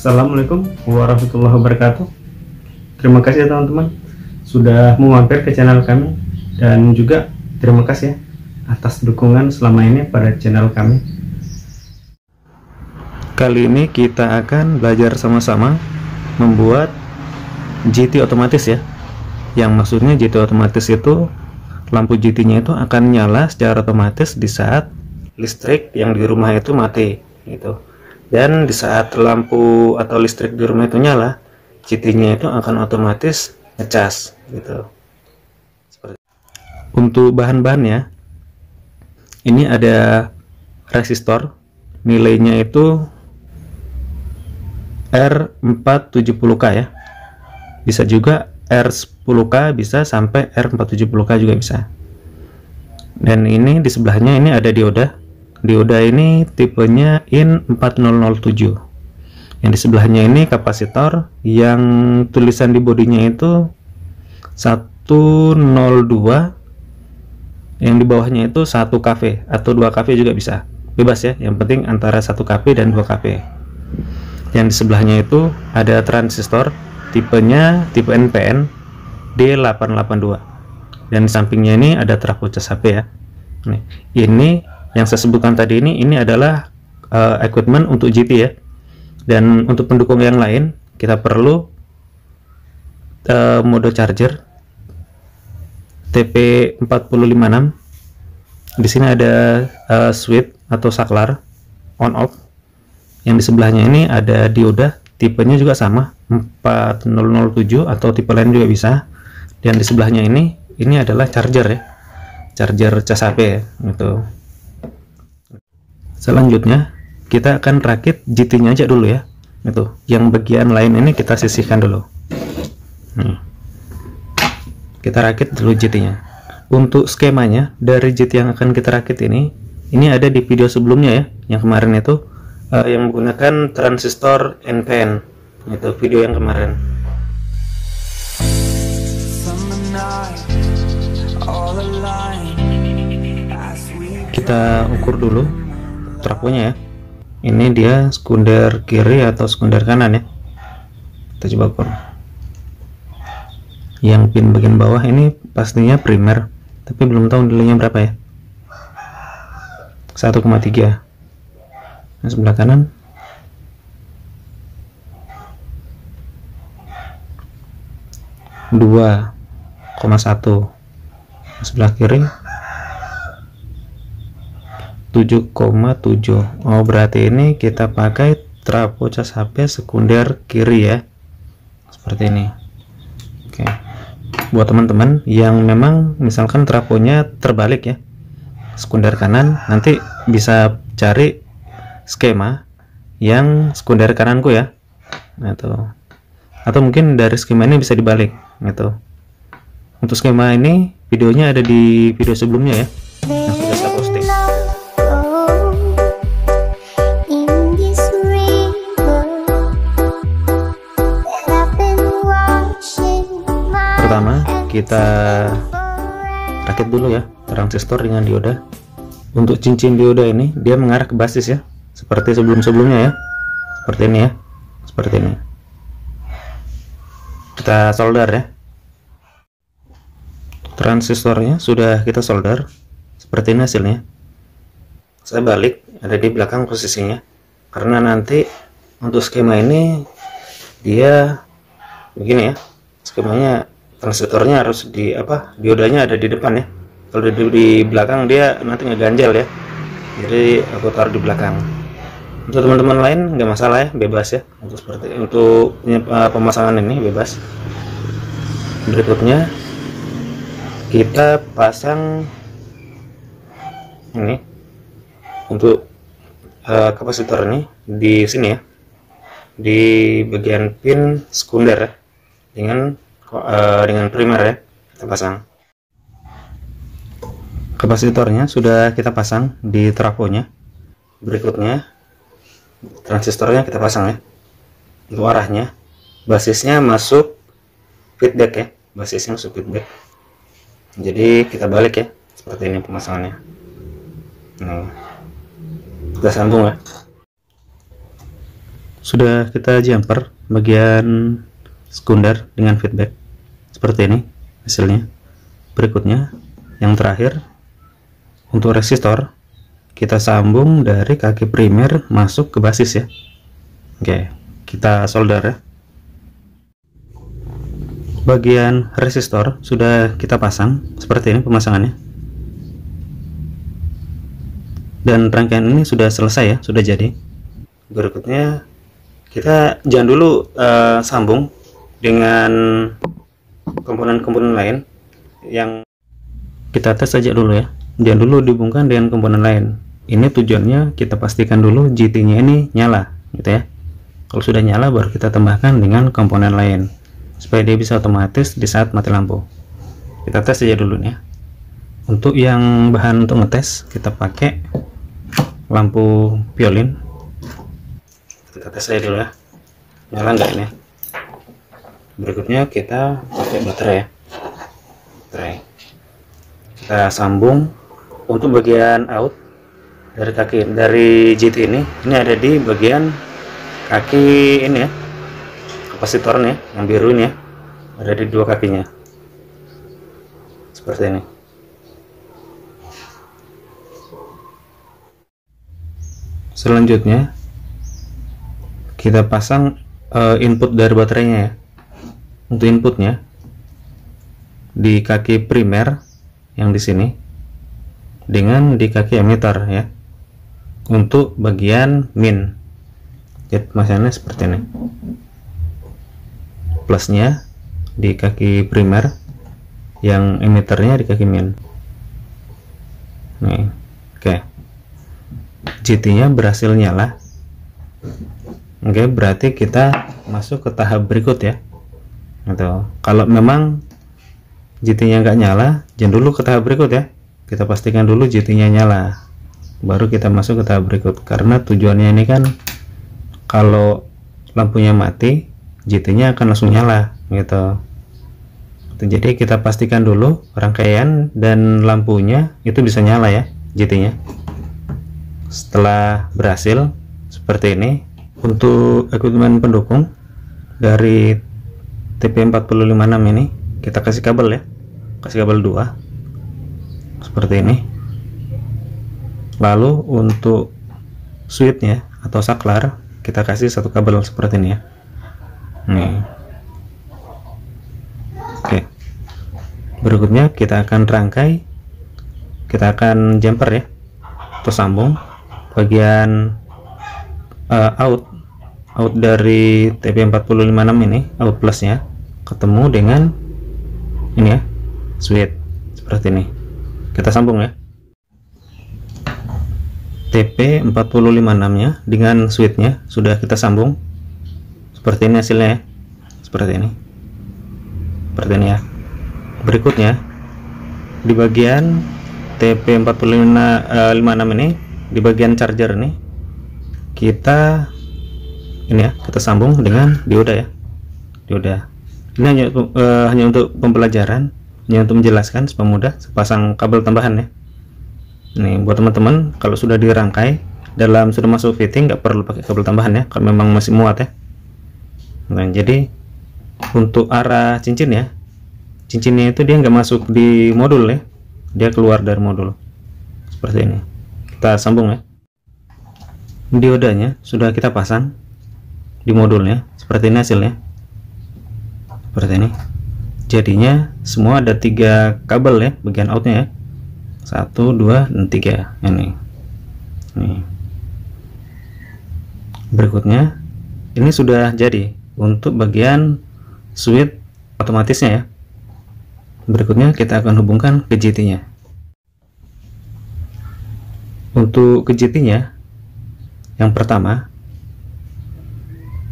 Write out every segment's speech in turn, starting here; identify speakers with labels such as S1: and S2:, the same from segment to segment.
S1: Assalamualaikum warahmatullahi wabarakatuh. Terima kasih ya teman-teman sudah mampir ke channel kami, dan juga terima kasih ya atas dukungan selama ini pada channel kami. Kali ini kita akan belajar sama-sama membuat GT otomatis ya. Yang maksudnya GT otomatis itu lampu GT-nya itu akan nyala secara otomatis di saat listrik yang di rumah itu mati gitu. Dan di saat lampu atau listrik di rumah itu nyala, GT-nya itu akan otomatis ngecas gitu. Untuk bahan-bahannya, ini ada resistor, nilainya itu R470K ya. Bisa juga R10K, bisa sampai R470K juga bisa. Dan ini di sebelahnya ini ada dioda. Dioda ini tipenya IN4007. Yang di sebelahnya ini kapasitor yang tulisan di bodinya itu 102, yang di bawahnya itu 1 kV atau 2 kV juga bisa, bebas ya, yang penting antara 1 kV dan 2 kV. Yang di sebelahnya itu ada transistor tipenya tipe NPN D882, dan di sampingnya ini ada trafo cas HP ya. Ini yang saya sebutkan tadi, ini adalah equipment untuk GT ya. Dan untuk pendukung yang lain kita perlu mode charger TP456. Di sini ada switch atau saklar on off. Yang di sebelahnya ini ada dioda, tipenya juga sama 4007 atau tipe lain juga bisa. Dan di sebelahnya ini adalah charger ya, charger cas HP ya, gitu. Selanjutnya kita akan rakit GT-nya aja dulu ya, itu. Yang bagian lain ini kita sisihkan dulu. Kita rakit dulu GT-nya. Untuk skemanya dari GT yang akan kita rakit ini ada di video sebelumnya ya, yang kemarin itu yang menggunakan transistor NPN, itu video yang kemarin. Kita ukur dulu trafonya ya. Ini dia sekunder kiri atau sekunder kanan ya. Kita coba ukur. Yang pin bagian bawah ini pastinya primer, tapi belum tahu nilainya berapa ya. 1,3. Nah, sebelah kanan 2,1. Sebelah kiri 7,7. Oh, berarti ini kita pakai trafo cas HP sekunder kiri ya, seperti ini. Oke, buat teman-teman yang memang misalkan trafonya terbalik ya, sekunder kanan, nanti bisa cari skema yang sekunder kananku ya, gitu. Atau mungkin dari skema ini bisa dibalik gitu. Untuk skema ini videonya ada di video sebelumnya ya, yang sudah saya posting. Pertama kita rakit dulu ya transistor dengan dioda. Untuk cincin dioda ini dia mengarah ke basis ya, seperti sebelum-sebelumnya ya, seperti ini ya, seperti ini. Kita solder ya. Transistornya sudah kita solder, seperti ini hasilnya. Saya balik, ada di belakang posisinya, karena nanti untuk skema ini dia begini ya, skemanya transistornya harus di diodanya ada di depan ya. Kalau di belakang dia nanti ngeganjel ya, jadi aku taruh di belakang. Untuk teman-teman lain nggak masalah ya, bebas ya, untuk pemasangan ini bebas. Berikutnya kita pasang ini untuk kapasitor ini di sini ya, di bagian pin sekunder ya, dengan primer ya, kita pasang. Kapasitornya sudah kita pasang di trafonya. Berikutnya transistornya kita pasang ya. Untuk arahnya, basisnya masuk feedback ya, basisnya masuk feedback. Jadi kita balik ya, seperti ini pemasangannya. Nah, kita sambung ya. sudah kita jumper bagian sekunder dengan feedback seperti ini hasilnya. Berikutnya yang terakhir, untuk resistor kita sambung dari kaki primer masuk ke basis ya. Oke, kita solder ya. Bagian resistor sudah kita pasang seperti ini pemasangannya, dan rangkaian ini sudah selesai ya, sudah jadi. Berikutnya kita jangan dulu sambung dengan komponen-komponen lain, yang kita tes saja dulu ya, jangan dulu dihubungkan dengan komponen lain. Ini tujuannya kita pastikan dulu GT nya ini nyala gitu ya. Kalau sudah nyala baru kita tambahkan dengan komponen lain supaya dia bisa otomatis di saat mati lampu. Kita tes saja dulu ya. Untuk yang bahan untuk ngetes kita pakai lampu violin. Kita tes saja dulu ya, nyala nggak ini. Berikutnya kita pakai baterai ya. Baterai kita sambung. Untuk bagian out dari GT ini ada di bagian kaki ini ya, kapasitornya yang biru ini ya, ada di dua kakinya seperti ini. Selanjutnya kita pasang input dari baterainya ya. Untuk inputnya di kaki primer yang di sini dengan di kaki emitter ya, untuk bagian min. Jadi masanya seperti ini, plusnya di kaki primer, yang emitternya di kaki min. Nih, oke. GT nya berhasil nyala. Oke, berarti kita masuk ke tahap berikut ya. Atau kalau memang GT nya nggak nyala, jangan dulu ke tahap berikut ya. Kita pastikan dulu GT nya nyala, baru kita masuk ke tahap berikut. Karena tujuannya ini kan kalau lampunya mati, GT nya akan langsung nyala gitu. Jadi kita pastikan dulu rangkaian dan lampunya itu bisa nyala ya, GT nya. Setelah berhasil seperti ini, untuk equipment pendukung dari TP456 ini kita kasih kabel ya, kasih kabel 2 seperti ini. Lalu untuk switchnya atau saklar kita kasih satu kabel seperti ini ya. Nih. Oke. Berikutnya kita akan rangkai, kita akan jumper ya, atau sambung bagian out dari TP456 ini, out plusnya ketemu dengan ini ya, switch seperti ini. Kita sambung ya, TP456 nya dengan switchnya sudah kita sambung seperti ini hasilnya ya, seperti ini ya. Berikutnya di bagian TP456 ini, di bagian charger ini kita ini ya, kita sambung dengan dioda ya, dioda. Ini hanya untuk pembelajaran, hanya untuk menjelaskan supaya mudah sepasang kabel tambahan ya. Nih buat teman-teman, kalau sudah dirangkai sudah masuk fitting, nggak perlu pakai kabel tambahan ya, kalau memang masih muat ya. Nah, jadi untuk arah cincin ya, cincinnya itu dia nggak masuk di modul ya, dia keluar dari modul seperti ini. Kita sambung ya, diodanya sudah kita pasang di modulnya seperti ini hasilnya, seperti ini. Jadinya semua ada 3 kabel ya, bagian outnya ya, 1, 2, dan 3 ini. Nih. Berikutnya ini sudah jadi untuk bagian switch otomatisnya ya. Berikutnya kita akan hubungkan ke GT nya. Untuk ke GT nya, yang pertama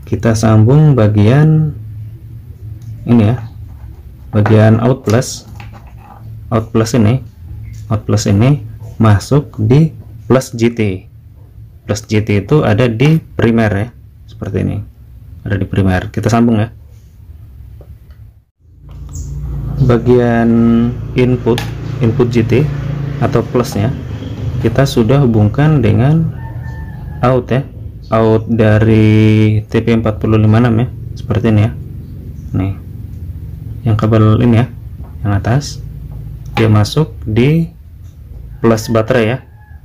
S1: kita sambung bagian ini ya, bagian out plus ini masuk di plus GT. Plus GT itu ada di primer ya, seperti ini, ada di primer. Kita sambung ya. Bagian input GT atau plusnya kita sudah hubungkan dengan out ya, out dari TP4056 ya, seperti ini ya. Nih, yang kabel ini ya, yang atas dia masuk di plus baterai ya,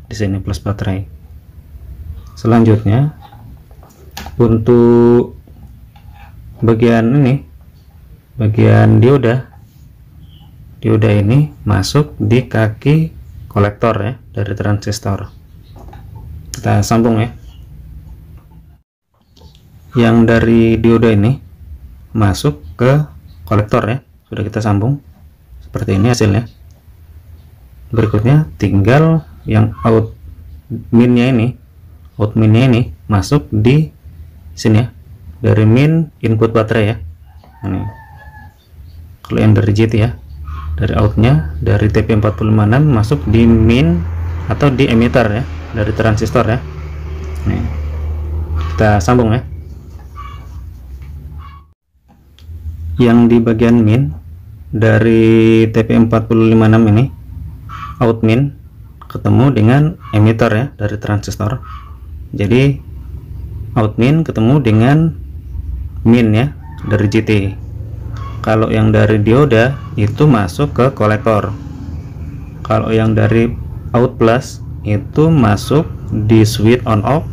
S1: di sini plus baterai. Selanjutnya untuk bagian ini, bagian dioda ini masuk di kaki kolektor ya dari transistor. Kita sambung ya. Yang dari dioda ini masuk ke kolektor ya, sudah kita sambung seperti ini hasilnya. Berikutnya tinggal yang out minnya ini masuk di sini ya, dari min input baterai ya. Ini kalau yang dari GT ya, dari outnya dari TP4056 masuk di min atau di emitter ya, dari transistor ya. Nih, kita sambung ya. Yang di bagian min dari TP4056 ini, out min ketemu dengan emitter ya dari transistor. Jadi out min ketemu dengan min ya dari GT. Kalau yang dari dioda itu masuk ke kolektor. Kalau yang dari out plus itu masuk di switch on off,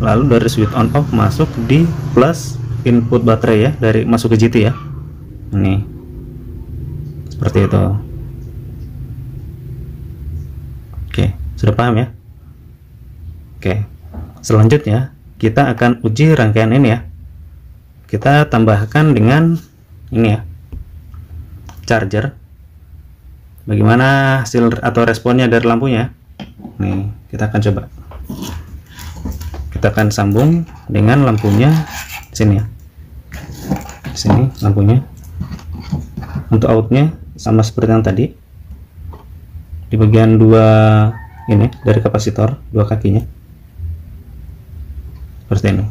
S1: lalu dari switch on off masuk di plus input baterai ya, dari masuk ke GT ya. Ini seperti itu. Oke, sudah paham ya? Oke, selanjutnya kita akan uji rangkaian ini ya. Kita tambahkan dengan ini ya, charger. Bagaimana hasil atau responnya dari lampunya? Nih, kita akan coba. Kita akan sambung dengan lampunya di sini ya. Di sini lampunya. Untuk outnya sama seperti yang tadi. Di bagian dua ini dari kapasitor, dua kakinya. Seperti ini.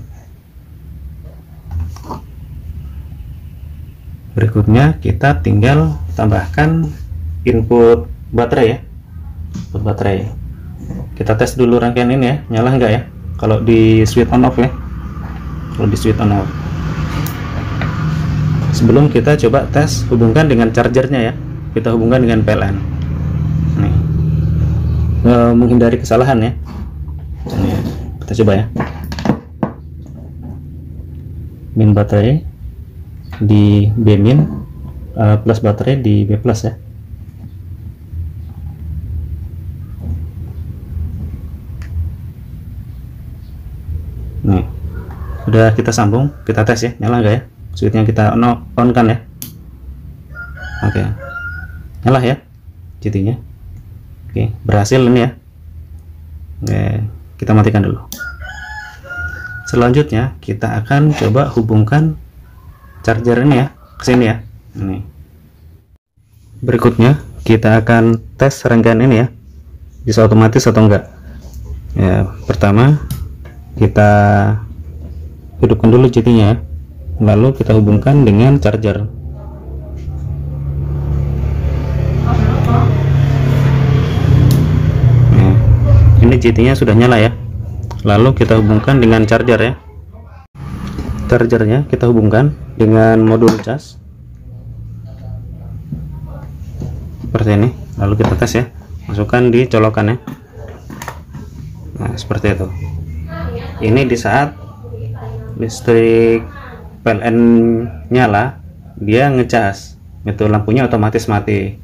S1: Berikutnya kita tinggal tambahkan input baterai ya, input baterai. Kita tes dulu rangkaian ini ya, nyala enggak ya, kalau di switch on off ya, kalau di switch on off. Sebelum kita coba tes, hubungkan dengan chargernya ya, kita hubungkan dengan PLN. Nih, menghindari kesalahan ya. Nih, kita coba ya. Min baterai di B min, plus baterai di B plus ya. Nih, udah kita sambung, kita tes ya, nyala nggak ya? Switchnya kita on kan ya. Oke, nyala ya GT-nya. Oke, berhasil ini ya. Oke, kita matikan dulu. Selanjutnya kita akan coba hubungkan charger ini ya ke sini ya. Ini. Berikutnya kita akan tes rangkaian ini ya, bisa otomatis atau enggak. Ya, pertama kita hidupkan dulu GT-nya, lalu kita hubungkan dengan charger. Nah, ini GT-nya sudah nyala ya, lalu kita hubungkan dengan charger ya. Chargernya kita hubungkan dengan modul cas seperti ini, lalu kita tes ya, masukkan di colokan ya. Nah, seperti itu. Ini di saat listrik PLN nyala, dia ngecas, itu lampunya otomatis mati.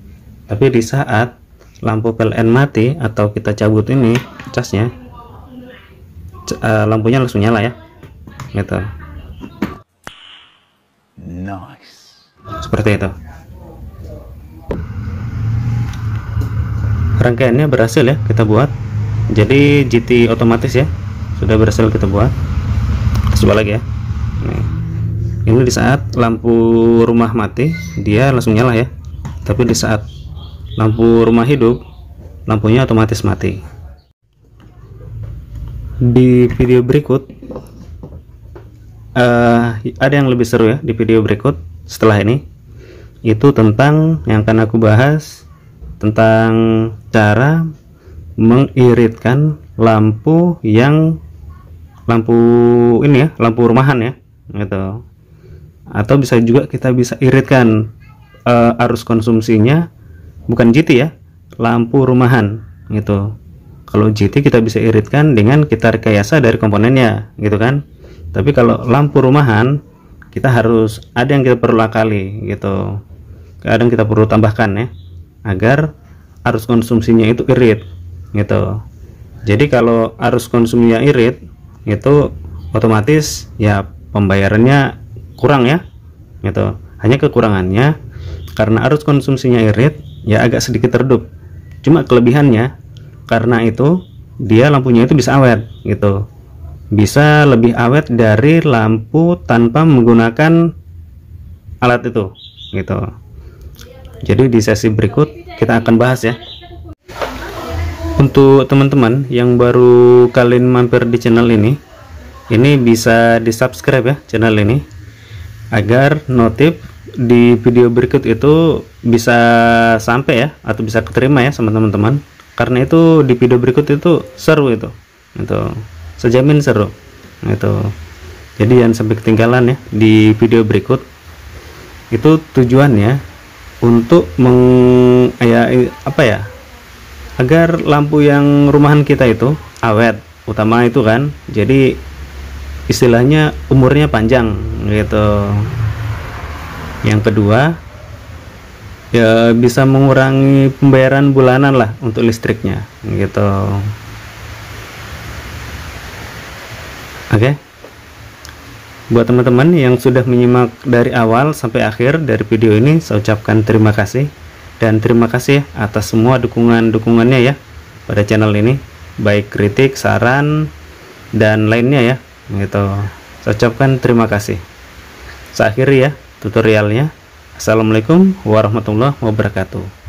S1: Tapi di saat lampu PLN mati atau kita cabut ini casnya, lampunya langsung nyala ya, gitu. Nice. Seperti itu. Rangkaiannya berhasil ya kita buat. Jadi GT otomatis ya, sudah berhasil kita buat. Coba lagi ya. Nih. Ini di saat lampu rumah mati dia langsung nyala ya, tapi di saat lampu rumah hidup lampunya otomatis mati. Di video berikut ada yang lebih seru ya, di video berikut setelah ini, itu tentang yang akan aku bahas tentang cara mengiritkan lampu yang lampu ini ya, lampu rumahan ya gitu. Atau bisa juga kita bisa iritkan arus konsumsinya, bukan GT ya, lampu rumahan gitu. Kalau GT kita bisa iritkan dengan kita rekayasa dari komponennya gitu kan. Tapi kalau lampu rumahan kita harus ada yang kita perlu akali gitu. Kadang kita perlu tambahkan ya, agar arus konsumsinya itu irit gitu. Jadi kalau arus konsumsinya irit itu otomatis ya pembayarannya kurang ya gitu. Hanya kekurangannya karena arus konsumsinya irit ya agak sedikit redup. Cuma kelebihannya karena itu dia lampunya itu bisa awet gitu, bisa lebih awet dari lampu tanpa menggunakan alat itu gitu. Jadi di sesi berikut kita akan bahas ya. Untuk teman-teman yang baru kalian mampir di channel ini bisa di subscribe ya channel ini, agar notif di video berikut itu bisa sampai ya, atau bisa keterima ya sama teman-teman. Karena itu di video berikut itu seru itu sejamin seru itu. Jadi jangan sampai ketinggalan ya di video berikut. Itu tujuannya untuk agar lampu yang rumahan kita itu awet, utama itu kan. Jadi istilahnya umurnya panjang gitu. Yang kedua ya bisa mengurangi pembayaran bulanan lah untuk listriknya gitu. Oke. Buat teman-teman yang sudah menyimak dari awal sampai akhir dari video ini, saya ucapkan terima kasih. Dan terima kasih atas semua dukungannya ya pada channel ini, baik kritik, saran, dan lainnya ya gitu. Saya ucapkan terima kasih. Saya akhiri ya tutorialnya. Assalamualaikum warahmatullahi wabarakatuh.